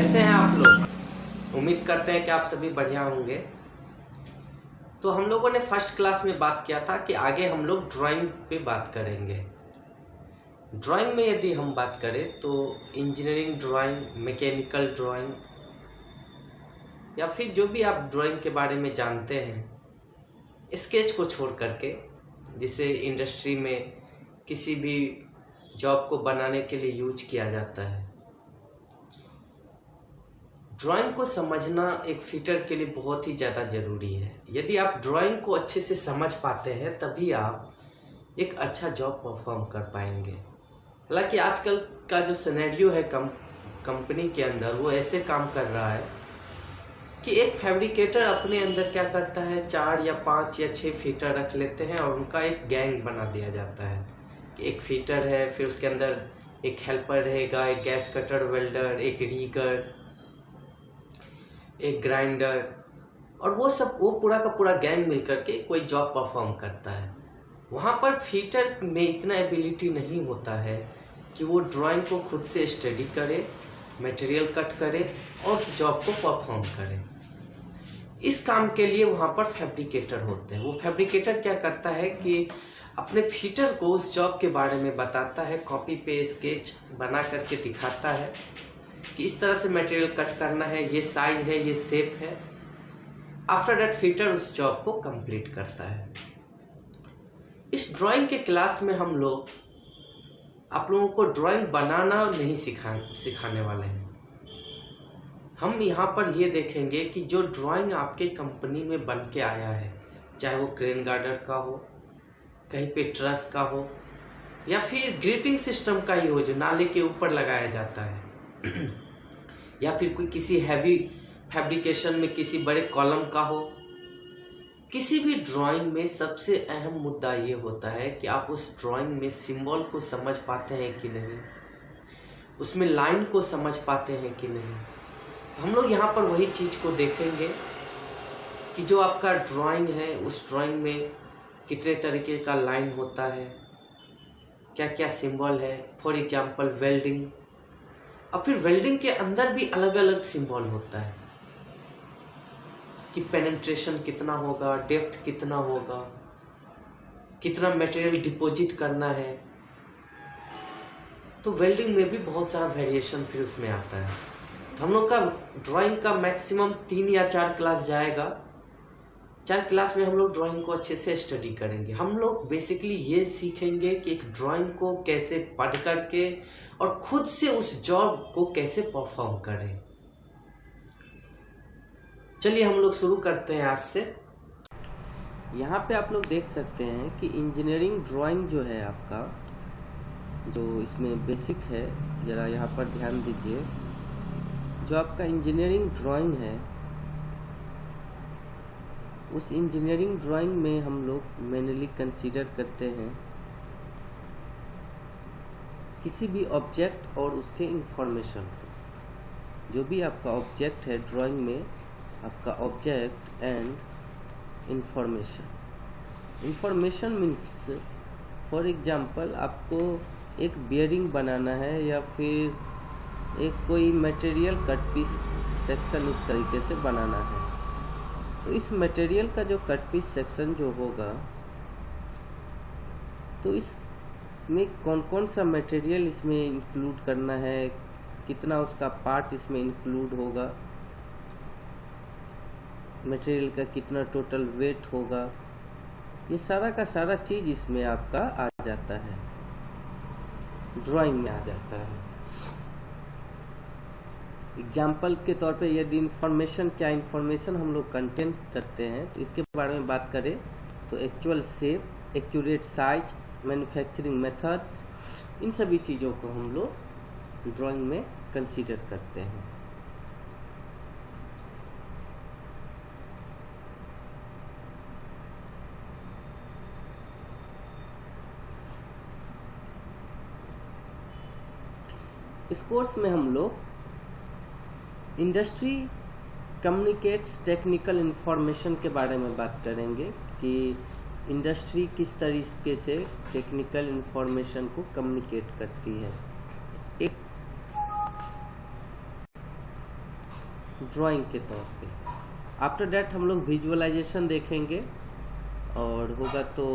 कैसे हैं आप लोग? उम्मीद करते हैं कि आप सभी बढ़िया होंगे। तो हम लोगों ने फर्स्ट क्लास में बात किया था कि आगे हम लोग ड्राइंग पे बात करेंगे। ड्राइंग में यदि हम बात करें तो इंजीनियरिंग ड्राइंग, मैकेनिकल ड्राइंग या फिर जो भी आप ड्राइंग के बारे में जानते हैं, स्केच को छोड़ करके, जिसे इंडस्ट्री में किसी भी जॉब को बनाने के लिए यूज किया जाता है। ड्राइंग को समझना एक फिटर के लिए बहुत ही ज़्यादा ज़रूरी है। यदि आप ड्राइंग को अच्छे से समझ पाते हैं तभी आप एक अच्छा जॉब परफॉर्म कर पाएंगे। हालांकि आजकल का जो सिनेरियो है कंपनी के अंदर, वो ऐसे काम कर रहा है कि एक फैब्रिकेटर अपने अंदर क्या करता है, 4 या 5 या 6 फिटर रख लेते हैं और उनका एक गैंग बना दिया जाता है कि एक फिटर है, फिर उसके अंदर एक हेल्पर रहेगा, एक गैस कटर वेल्डर, एक रीगर, एक ग्राइंडर, और वो पूरा का पूरा गैंग मिलकर के कोई जॉब परफॉर्म करता है। वहाँ पर फिटर में इतना एबिलिटी नहीं होता है कि वो ड्राइंग को खुद से स्टडी करे, मटेरियल कट करे और उस जॉब को परफॉर्म करे। इस काम के लिए वहाँ पर फैब्रिकेटर होते हैं। वो फैब्रिकेटर क्या करता है कि अपने फिटर को उस जॉब के बारे में बताता है, कॉपी पे स्केच बना करके दिखाता है कि इस तरह से मटेरियल कट करना है, ये साइज है, ये शेप है। आफ्टर दैट फिटर उस जॉब को कंप्लीट करता है। इस ड्राइंग के क्लास में हम लोग आप लोगों को ड्राइंग बनाना नहीं सिखाने वाले हैं। हम यहाँ पर ये देखेंगे कि जो ड्राइंग आपके कंपनी में बन के आया है, चाहे वो क्रेन गार्डर का हो, कहीं पे ट्रस का हो, या फिर ग्रेटिंग सिस्टम का ही हो जो नाले के ऊपर लगाया जाता है, या फिर कोई किसी हैवी फैब्रिकेशन में किसी बड़े कॉलम का हो। किसी भी ड्राइंग में सबसे अहम मुद्दा ये होता है कि आप उस ड्राइंग में सिंबल को समझ पाते हैं कि नहीं, उसमें लाइन को समझ पाते हैं कि नहीं। तो हम लोग यहाँ पर वही चीज़ को देखेंगे कि जो आपका ड्राइंग है, उस ड्राइंग में कितने तरीके का लाइन होता है, क्या क्या सिंबल है। फॉर एग्जांपल वेल्डिंग, और फिर वेल्डिंग के अंदर भी अलग अलग सिंबल होता है कि पेनिट्रेशन कितना होगा, डेप्थ कितना होगा, कितना मटेरियल डिपॉजिट करना है। तो वेल्डिंग में भी बहुत सारा वेरिएशन फिर उसमें आता है। तो हम लोग का ड्राइंग का मैक्सिमम 3 या 4 क्लास जाएगा। 4 क्लास में हम लोग ड्राइंग को अच्छे से स्टडी करेंगे। हम लोग बेसिकली ये सीखेंगे कि एक ड्राइंग को कैसे पढ़ करके और खुद से उस जॉब को कैसे परफॉर्म करें। चलिए हम लोग शुरू करते हैं आज से। यहाँ पे आप लोग देख सकते हैं कि इंजीनियरिंग ड्राइंग जो है आपका, जो इसमें बेसिक है, ज़रा यहाँ पर ध्यान दीजिए। जो आपका इंजीनियरिंग ड्राइंग है, उस इंजीनियरिंग ड्राइंग में हम लोग मेनली कंसीडर करते हैं किसी भी ऑब्जेक्ट और उसके इंफॉर्मेशन। जो भी आपका ऑब्जेक्ट है ड्राइंग में, आपका object and information means, for example आपको एक बियरिंग बनाना है या फिर एक कोई मटेरियल कट पीस सेक्शन इस तरीके से बनाना है। तो इस मटेरियल का जो कट पीस सेक्शन जो होगा, तो इसमें कौन कौन सा मटेरियल इसमें इंक्लूड करना है, कितना उसका पार्ट इसमें इंक्लूड होगा, मटेरियल का कितना टोटल वेट होगा, ये सारा का सारा चीज़ इसमें आपका आ जाता है, ड्राइंग में आ जाता है। एग्जाम्पल के तौर पे यदि इंफॉर्मेशन, क्या इंफॉर्मेशन हम लोग कंटेंट करते हैं, तो इसके बारे में बात करें तो actual shape, accurate size, manufacturing methods, इन सभी चीज़ों को हम लोग ड्राइंग में कंसीडर करते हैं। इस कोर्स में हम लोग इंडस्ट्री कम्युनिकेट्स टेक्निकल इंफॉर्मेशन के बारे में बात करेंगे कि इंडस्ट्री किस तरीके से टेक्निकल इंफॉर्मेशन को कम्युनिकेट करती है। एक ड्राइंग के तौर पे। आफ्टर दैट हम लोग विजुअलाइजेशन देखेंगे और होगा तो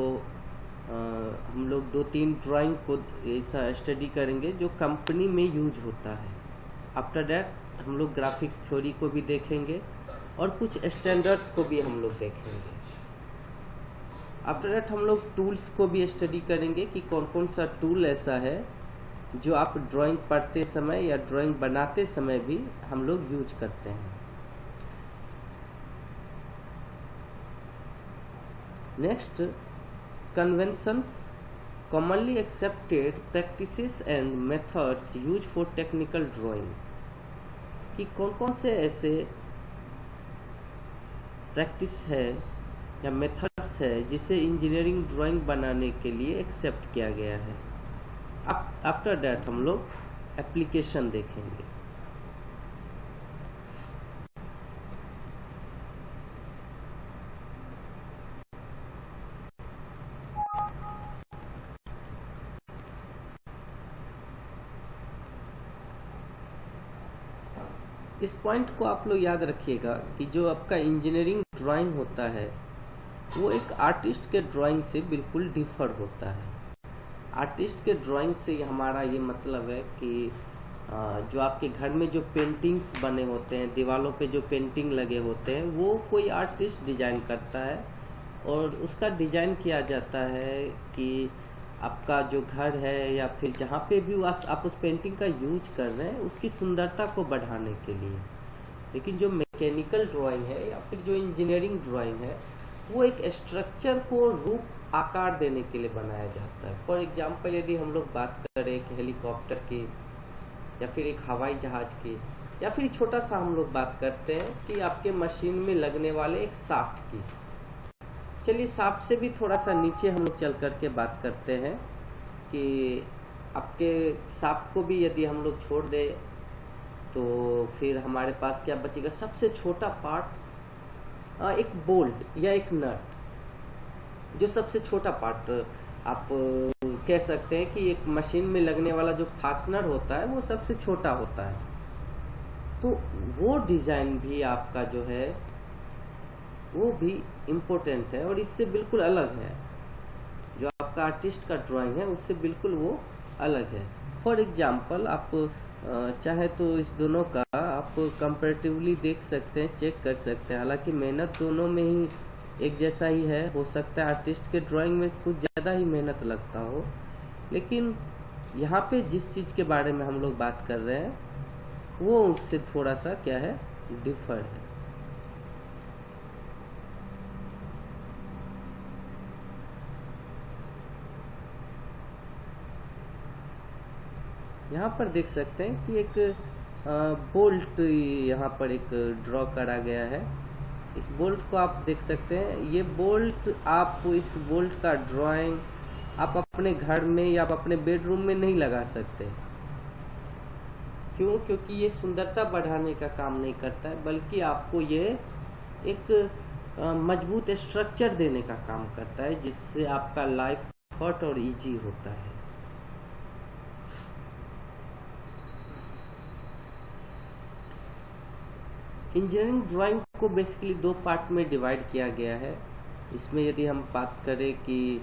हम लोग 2-3 ड्राइंग को ऐसा स्टडी करेंगे जो कंपनी में यूज होता है। आफ्टर दैट हम लोग ग्राफिक्स थ्योरी को भी देखेंगे और कुछ स्टैंडर्ड्स को भी हम लोग देखेंगे। आफ्टर दैट हम लोग टूल्स को भी स्टडी करेंगे कि कौन कौन सा टूल ऐसा है जो आप ड्राइंग पढ़ते समय या ड्राइंग बनाते समय भी हम लोग यूज करते हैं। Next, conventions, commonly accepted practices and methods use for technical drawing, कि कौन कौन से ऐसे प्रैक्टिस है या मेथड्स है जिसे इंजीनियरिंग ड्राइंग बनाने के लिए एक्सेप्ट किया गया है। आफ्टर दैट हम लोग एप्लीकेशन देखेंगे। इस पॉइंट को आप लोग याद रखिएगा कि जो आपका इंजीनियरिंग ड्राइंग होता है वो एक आर्टिस्ट के ड्राइंग से बिल्कुल डिफर होता है। आर्टिस्ट के ड्राइंग से हमारा ये मतलब है कि जो आपके घर में जो पेंटिंग्स बने होते हैं, दीवारों पे जो पेंटिंग लगे होते हैं, वो कोई आर्टिस्ट डिजाइन करता है और उसका डिजाइन किया जाता है कि आपका जो घर है या फिर जहाँ पे भी आप उस पेंटिंग का यूज कर रहे हैं उसकी सुंदरता को बढ़ाने के लिए। लेकिन जो मैकेनिकल ड्राइंग है या फिर जो इंजीनियरिंग ड्राइंग है वो एक स्ट्रक्चर को रूप आकार देने के लिए बनाया जाता है। फॉर एग्जाम्पल यदि हम लोग बात करें एक हेलीकॉप्टर की या फिर एक हवाई जहाज की या फिर छोटा सा हम लोग बात करते हैं कि आपके मशीन में लगने वाले एक शाफ्ट की। चलिए शाफ्ट से भी थोड़ा सा नीचे हम लोग चल करके बात करते हैं कि आपके शाफ्ट को भी यदि हम लोग छोड़ दें तो फिर हमारे पास क्या बचेगा? सबसे छोटा पार्ट एक बोल्ट या एक नट, जो सबसे छोटा पार्ट आप कह सकते हैं कि एक मशीन में लगने वाला जो फास्टनर होता है वो सबसे छोटा होता है। तो वो डिजाइन भी आपका जो है वो भी इम्पोर्टेंट है और इससे बिल्कुल अलग है। जो आपका आर्टिस्ट का ड्राइंग है उससे बिल्कुल वो अलग है। फॉर एग्जाम्पल आप चाहे तो इस दोनों का आप कंपैरेटिवली देख सकते हैं, चेक कर सकते हैं। हालांकि मेहनत दोनों में ही एक जैसा ही है, हो सकता है आर्टिस्ट के ड्राइंग में कुछ ज़्यादा ही मेहनत लगता हो, लेकिन यहाँ पे जिस चीज़ के बारे में हम लोग बात कर रहे हैं वो उससे थोड़ा सा क्या है, डिफर है। यहाँ पर देख सकते हैं कि एक बोल्ट यहाँ पर एक ड्रॉ करा गया है। इस बोल्ट को आप देख सकते हैं। ये बोल्ट, आप इस बोल्ट का ड्राइंग आप अपने घर में या आप अपने बेडरूम में नहीं लगा सकते। क्यों? क्योंकि ये सुंदरता बढ़ाने का काम नहीं करता है, बल्कि आपको ये एक मजबूत स्ट्रक्चर देने का काम करता है, जिससे आपका लाइफ शॉर्ट और इजी होता है। इंजीनियरिंग ड्राइंग को बेसिकली 2 पार्ट में डिवाइड किया गया है। इसमें यदि हम बात करें कि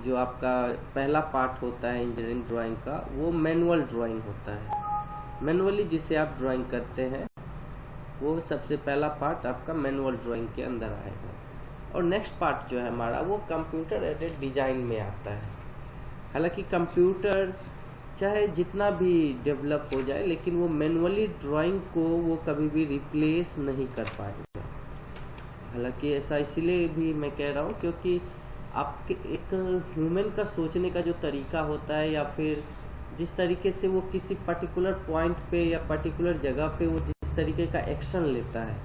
जो आपका पहला पार्ट होता है इंजीनियरिंग ड्राइंग का, वो मैनुअल ड्राइंग होता है। मैनुअली जिसे आप ड्राइंग करते हैं वो सबसे पहला पार्ट आपका मैनुअल ड्राइंग के अंदर आएगा। और नेक्स्ट पार्ट जो है हमारा वो कंप्यूटर एडेड डिजाइन में आता है। हालांकि कंप्यूटर चाहे जितना भी डेवलप हो जाए, लेकिन वो मैनुअली ड्राइंग को वो कभी भी रिप्लेस नहीं कर पाएगा। हालांकि ऐसा इसलिए भी मैं कह रहा हूँ क्योंकि आपके एक ह्यूमन का सोचने का जो तरीका होता है या फिर जिस तरीके से वो किसी पर्टिकुलर पॉइंट पे या पर्टिकुलर जगह पे वो जिस तरीके का एक्शन लेता है,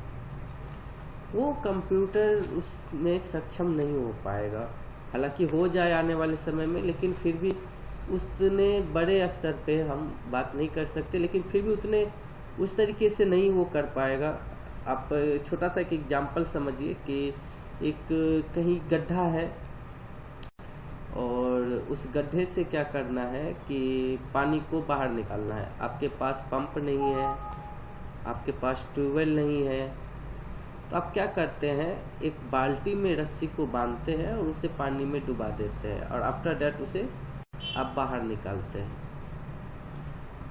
वो कंप्यूटर उसमें सक्षम नहीं हो पाएगा। हालांकि हो जाए आने वाले समय में, लेकिन फिर भी उतने बड़े स्तर पे हम बात नहीं कर सकते, लेकिन फिर भी उतने उस तरीके से नहीं वो कर पाएगा। आप छोटा सा एक एग्जांपल समझिए कि एक कहीं गड्ढा है और उस गड्ढे से क्या करना है कि पानी को बाहर निकालना है। आपके पास पंप नहीं है आपके पास ट्यूबवेल नहीं है, तो आप क्या करते हैं, एक बाल्टी में रस्सी को बांधते हैं और उसे पानी में डुबा देते हैं और आफ्टर दैट उसे आप बाहर निकालते हैं।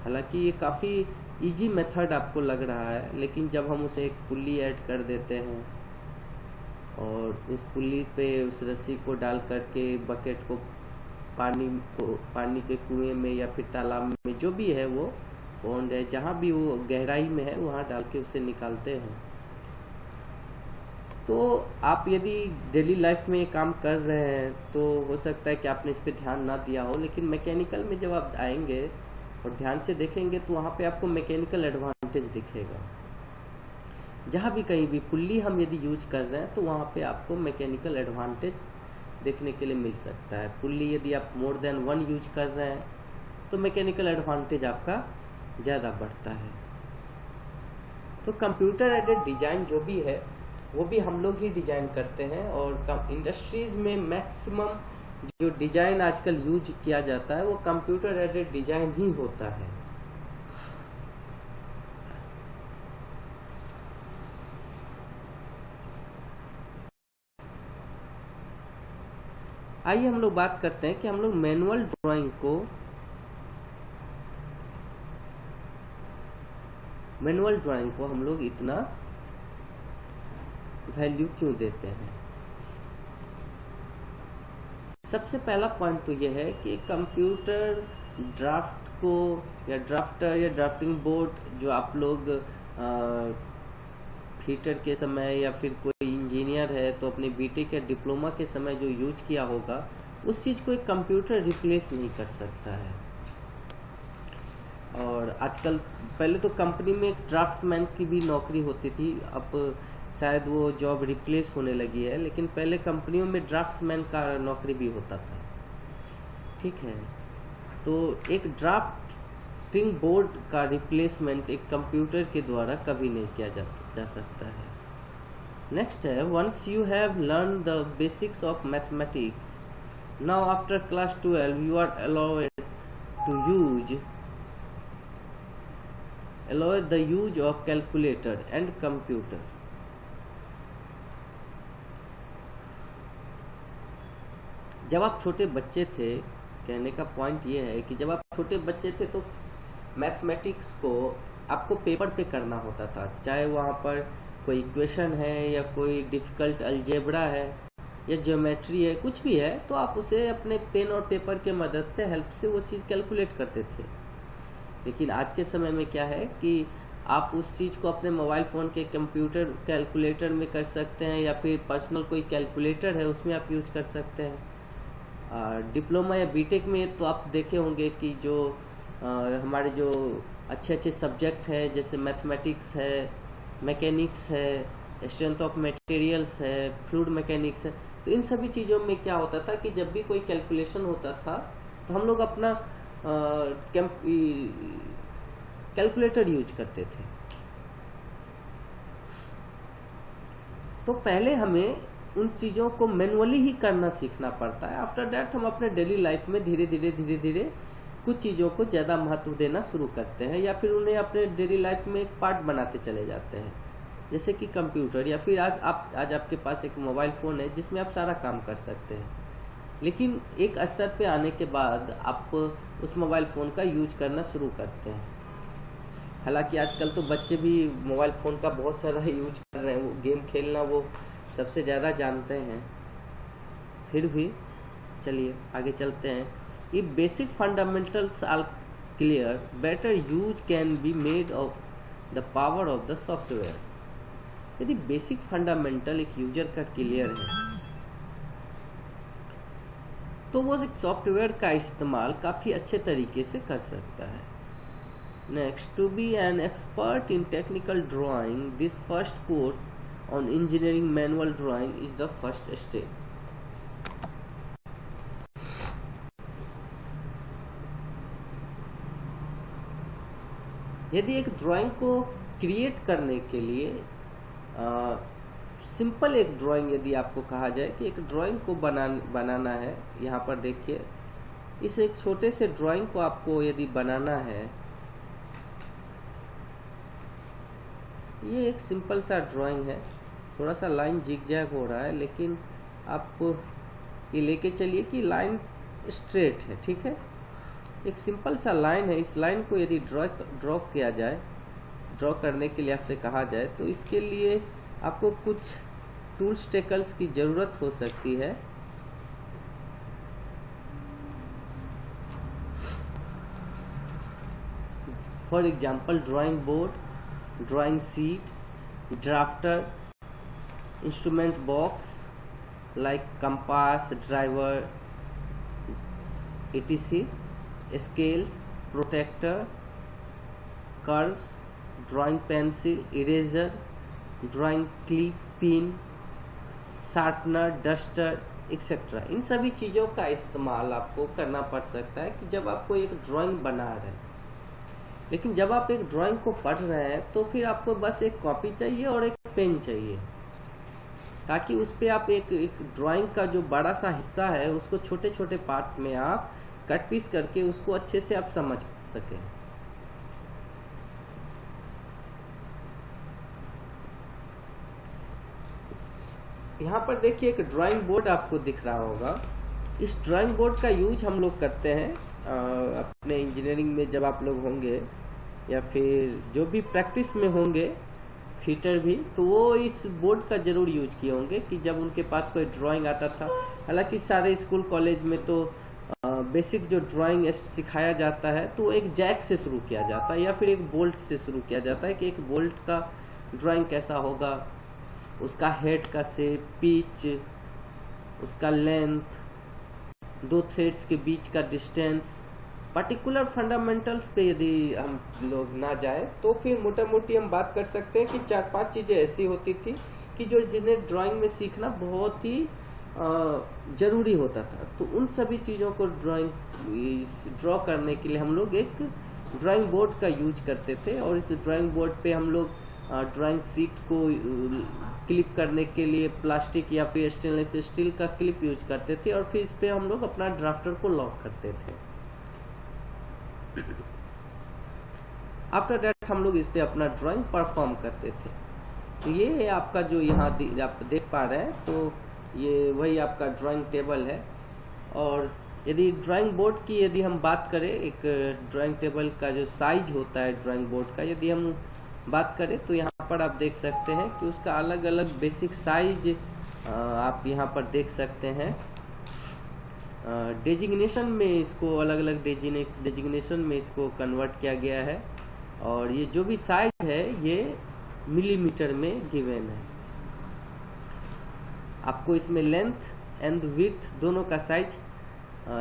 हालांकि ये काफ़ी इजी मेथड आपको लग रहा है, लेकिन जब हम उसे एक पुल्ली ऐड कर देते हैं और उस पुल्ली पे उस रस्सी को डाल करके बकेट को पानी के कुएं में या फिर तालाब में, जो भी है वो पॉन्ड है, जहाँ भी वो गहराई में है, वहाँ डाल के उसे निकालते हैं। तो आप यदि डेली लाइफ में ये काम कर रहे हैं तो हो सकता है कि आपने इस पर ध्यान ना दिया हो, लेकिन मैकेनिकल में जब आप आएंगे और ध्यान से देखेंगे तो वहाँ पे आपको मैकेनिकल एडवांटेज दिखेगा। जहाँ भी कहीं भी पुल्ली हम यदि यूज कर रहे हैं तो वहाँ पे आपको मैकेनिकल एडवांटेज देखने के लिए मिल सकता है। पुल्ली यदि आप मोर देन 1 यूज कर रहे हैं तो मैकेनिकल एडवांटेज आपका ज़्यादा बढ़ता है। तो कंप्यूटर एडेड डिजाइन जो भी है वो भी हम लोग ही डिजाइन करते हैं, और इंडस्ट्रीज में मैक्सिमम जो डिजाइन आजकल यूज किया जाता है वो कंप्यूटर एडेड डिजाइन ही होता है। आइए हम लोग बात करते हैं कि हम लोग मैनुअल ड्राइंग को हम लोग इतना वैल्यू क्यों देते हैं। सबसे पहला पॉइंट तो यह है कि कंप्यूटर ड्राफ्ट को या ड्राफ्टर या ड्राफ्टिंग बोर्ड जो आप लोग थिएटर के समय या फिर कोई इंजीनियर है तो अपने बीटेक या डिप्लोमा के समय जो यूज किया होगा, उस चीज़ को एक कंप्यूटर रिप्लेस नहीं कर सकता है। और आजकल, पहले तो कंपनी में एक ड्राफ्ट्समैन की भी नौकरी होती थी, अब शायद वो जॉब रिप्लेस होने लगी है, लेकिन पहले कंपनियों में ड्राफ्ट्समैन का नौकरी भी होता था। ठीक है, तो एक ड्राफ्टिंग बोर्ड का रिप्लेसमेंट एक कंप्यूटर के द्वारा कभी नहीं किया जा सकता है। नेक्स्ट है, once you have learn the basics of mathematics, now after class 12 you are allowed the use of calculator and computer. जब आप छोटे बच्चे थे, कहने का पॉइंट ये है कि जब आप छोटे बच्चे थे तो मैथमेटिक्स को आपको पेपर पे करना होता था, चाहे वहाँ पर कोई इक्वेशन है या कोई डिफ़िकल्ट अलजेब्रा है या ज्योमेट्री है, कुछ भी है, तो आप उसे अपने पेन और पेपर के मदद से हेल्प से वो चीज़ कैलकुलेट करते थे। लेकिन आज के समय में क्या है कि आप उस चीज़ को अपने मोबाइल फ़ोन के कंप्यूटर कैलकुलेटर में कर सकते हैं, या फिर पर्सनल कोई कैलकुलेटर है उसमें आप यूज कर सकते हैं। डिप्लोमा या बीटेक में तो आप देखे होंगे कि जो हमारे जो अच्छे अच्छे सब्जेक्ट है, जैसे मैथमेटिक्स है, मैकेनिक्स है, स्ट्रेंथ ऑफ मटेरियल्स है, फ्लूइड मैकेनिक्स है, तो इन सभी चीज़ों में क्या होता था कि जब भी कोई कैलकुलेशन होता था तो हम लोग अपना कैलकुलेटर यूज करते थे। तो पहले हमें उन चीज़ों को मैनुअली ही करना सीखना पड़ता है। आफ्टर दैट हम अपने डेली लाइफ में धीरे धीरे कुछ चीज़ों को ज़्यादा महत्व देना शुरू करते हैं, या फिर उन्हें अपने डेली लाइफ में एक पार्ट बनाते चले जाते हैं, जैसे कि कंप्यूटर, या फिर आज आपके पास एक मोबाइल फ़ोन है जिसमें आप सारा काम कर सकते हैं। लेकिन एक स्तर पे आने के बाद आप उस मोबाइल फ़ोन का यूज करना शुरू करते हैं। हालांकि आजकल तो बच्चे भी मोबाइल फ़ोन का बहुत सारा यूज कर रहे हैं, वो गेम खेलना वो सबसे ज़्यादा जानते हैं। फिर भी चलिए आगे चलते हैं। If basic fundamentals are clear, better use can be made of the power of the software. यदि बेसिक फंडामेंटल एक यूजर का क्लियर है तो वो एक सॉफ्टवेयर का इस्तेमाल काफ़ी अच्छे तरीके से कर सकता है। Next, to be an expert in technical drawing, this first course on engineering manual drawing is the first step. यदि एक ड्राइंग को क्रिएट करने के लिए सिंपल एक ड्राइंग यदि आपको कहा जाए कि एक ड्राइंग को बनाना है, यहाँ पर देखिए, इस एक छोटे से ड्राइंग को आपको यदि बनाना है ये एक सिंपल सा ड्राइंग है, थोड़ा सा लाइन जिग-जैग हो रहा है, लेकिन आप ये लेके चलिए कि लाइन स्ट्रेट है, ठीक है। एक सिंपल सा लाइन है, इस लाइन को यदि ड्रॉ किया जाए, ड्रॉ करने के लिए आपसे कहा जाए तो इसके लिए आपको कुछ टूल्स टेकल्स की ज़रूरत हो सकती है। For example drawing board, drawing sheet, drafter, instrument box like compass, driver, etc, scales, protractor, curves, drawing pencil, eraser, drawing clip, pin, sharpener, duster, etc। इन सभी चीज़ों का इस्तेमाल आपको करना पड़ सकता है कि जब आपको एक ड्राइंग बना रहे हैं। लेकिन जब आप एक ड्राइंग को पढ़ रहे हैं तो फिर आपको बस एक कॉपी चाहिए और एक पेन चाहिए, ताकि उस पे आप एक ड्राइंग का जो बड़ा सा हिस्सा है उसको छोटे छोटे पार्ट में आप कट पीस करके उसको अच्छे से आप समझ सकें। यहाँ पर देखिए एक ड्राइंग बोर्ड आपको दिख रहा होगा। इस ड्राइंग बोर्ड का यूज हम लोग करते हैं अपने इंजीनियरिंग में, जब आप लोग होंगे या फिर जो भी प्रैक्टिस में होंगे फिटर भी, तो वो इस बोर्ड का जरूर यूज किए होंगे कि जब उनके पास कोई ड्राइंग आता था। हालांकि सारे स्कूल कॉलेज में तो बेसिक जो ड्राइंग सिखाया जाता है तो एक जैक से शुरू किया जाता है या फिर एक बोल्ट से शुरू किया जाता है कि एक बोल्ट का ड्राइंग कैसा होगा, उसका हेड का शेप, पिच, उसका लेंथ, दो थ्रेड्स के बीच का डिस्टेंस, पर्टिकुलर फंडामेंटल्स पे यदि हम लोग ना जाए तो फिर मोटा मोटी हम बात कर सकते हैं कि 4-5 चीज़ें ऐसी होती थी कि जो जिन्हें ड्राइंग में सीखना बहुत ही ज़रूरी होता था। तो उन सभी चीज़ों को ड्रॉ करने के लिए हम लोग एक ड्राइंग बोर्ड का यूज करते थे, और इस ड्राइंग बोर्ड पे हम लोग ड्राइंग शीट को क्लिप करने के लिए प्लास्टिक या फिर स्टेनलेस स्टील का क्लिप यूज करते थे, और फिर इस पे हम लोग अपना ड्राफ्टर को लॉक करते थे। आफ्टर दैट हम लोग इस पे अपना ड्राइंग परफॉर्म करते थे। तो ये आपका जो यहाँ आप देख पा रहे हैं, तो ये वही आपका ड्राइंग टेबल है। और यदि ड्राइंग बोर्ड की यदि हम बात करें, एक ड्राइंग टेबल का जो साइज होता है ड्राइंग बोर्ड का, यदि हम बात करें तो यहाँ पर आप देख सकते हैं कि उसका अलग अलग बेसिक साइज आप यहाँ पर देख सकते हैं। डेजिग्नेशन में इसको अलग अलग डेजिग्नेशन में इसको कन्वर्ट किया गया है, और ये जो भी साइज है ये मिलीमीटर में गिवन है। आपको इसमें लेंथ एंड विड्थ दोनों का साइज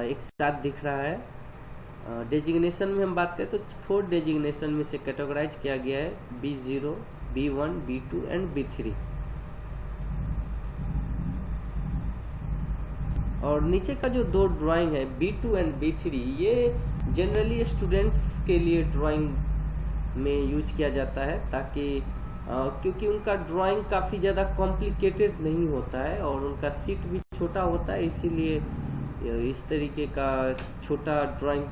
एक साथ दिख रहा है। डेजिग्नेशन में हम बात करें तो 4 डेजिग्नेशन में से कैटेगराइज किया गया है, B0, B1, B2 and B3। और नीचे का जो 2 ड्राइंग है B2 एंड B3, ये जनरली स्टूडेंट्स के लिए ड्राइंग में यूज किया जाता है, ताकि क्योंकि उनका ड्राइंग काफ़ी ज़्यादा कॉम्प्लिकेटेड नहीं होता है और उनका सीट भी छोटा होता है, इसीलिए इस तरीके का छोटा ड्राइंग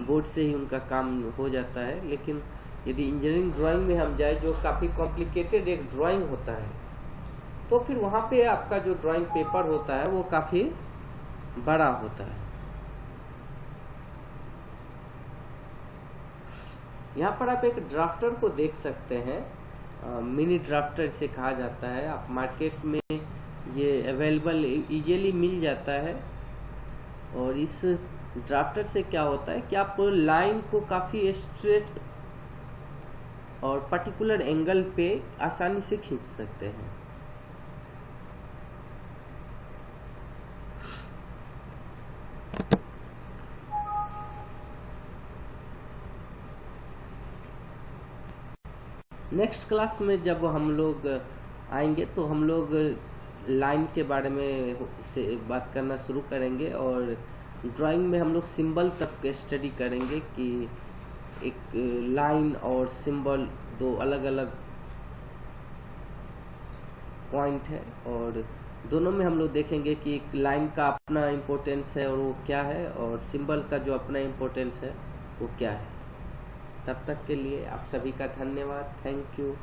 बोर्ड से ही उनका काम हो जाता है। लेकिन यदि इंजीनियरिंग ड्राइंग में हम जाए, जो काफ़ी कॉम्प्लिकेटेड एक ड्राइंग होता है, तो फिर वहाँ पे आपका जो ड्राइंग पेपर होता है वो काफ़ी बड़ा होता है। यहाँ पर आप एक ड्राफ्टर को देख सकते हैं, मिनी ड्राफ्टर इसे कहा जाता है। आप मार्केट में ये अवेलेबल इजीली मिल जाता है। और इस ड्राफ्टर से क्या होता है कि आप लाइन को काफ़ी स्ट्रेट और पर्टिकुलर एंगल पे आसानी से खींच सकते हैं। नेक्स्ट क्लास में जब हम लोग आएंगे तो हम लोग लाइन के बारे में से बात करना शुरू करेंगे, और ड्राइंग में हम लोग सिंबल तक स्टडी करेंगे कि एक लाइन और सिंबल दो अलग अलग पॉइंट है, और दोनों में हम लोग देखेंगे कि एक लाइन का अपना इम्पोर्टेंस है और वो क्या है, और सिंबल का जो अपना इम्पोर्टेंस है वो क्या है। तब तक के लिए आप सभी का धन्यवाद। Thank you.